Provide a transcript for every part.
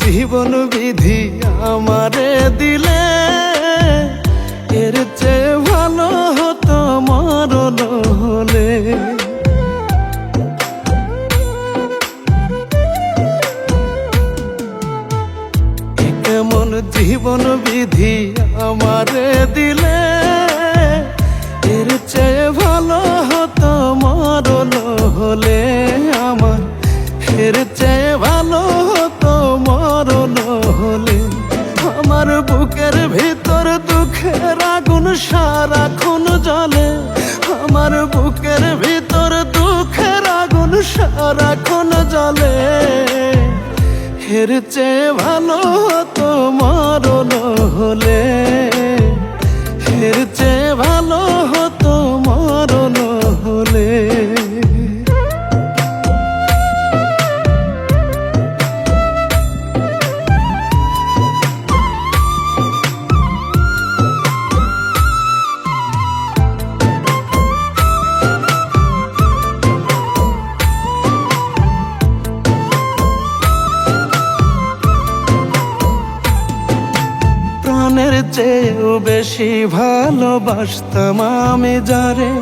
জীবন বিধি আমারে দিলে, এর চেয়ে ভালো হতো মরণ হলে। কেমন জীবন বিধি আমারে দিলে, এর চেয়ে ভালো হতো মরণ হলে আমার, এর চেয়ে ভালো হতো মরণ হলে। আমার বুকের ভিতর দুঃখের আগুন সারাক্ষণ জ্বলে, আমার বুকের ভিতর দুঃখের আগুন সারাক্ষণ জ্বলে। এর চেয়ে ভালো হতো মরণ হলে, এর চেয়ে ভালো হতো মরণ হলে। প্রাণের চেয়েও বেশি ভালোবাসতাম আমি যারে,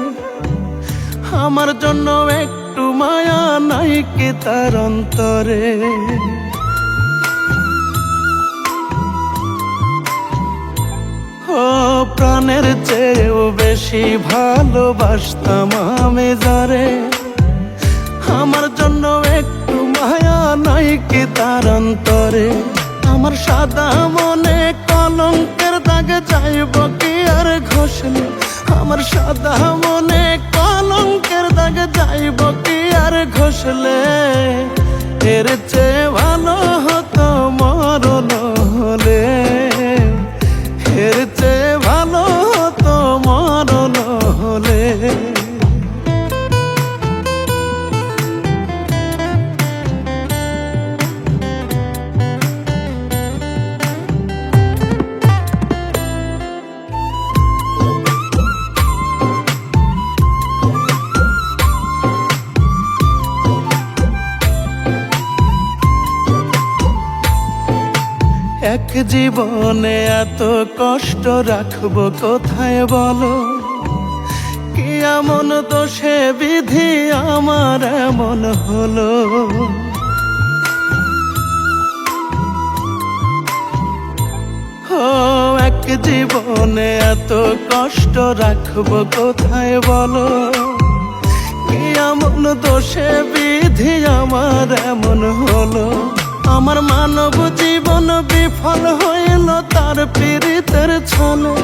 আমার জন্য একটু মায়া নাই কি তার অন্তরে। ও প্রাণের চেয়েও বেশি ভালোবাসতাম আমি যারে, আমার জন্য একটু মায়া নাই কি তার অন্তরে। আমার সাদা মনে কলঙ্কের দাগ যাইব কি আর ঘষলে, আমার সাদা মনে কলঙ্কের দাগ যাইব কি আর ঘষলে। এর চেয়ে ভালো হতো মরণ হলে, এর চেয়ে ভালো হতো মরণ হলে। এক জীবনে এত কষ্ট রাখবো কোথায় বলো, কি এমন দোষে বিধি আমার এমন হলো। ও এক জীবনে এত কষ্ট রাখবো কোথায় বলো, কি এমন দোষে বিধি আমার এমন হলো। আমার মানব জীবন বিফল হইল তার পীড়িতের ছলে,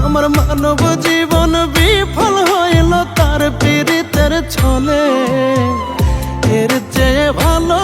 আমার মানব জীবন বিফল হইল তার পীড়িতের ছলে। এর চেয়ে ভালো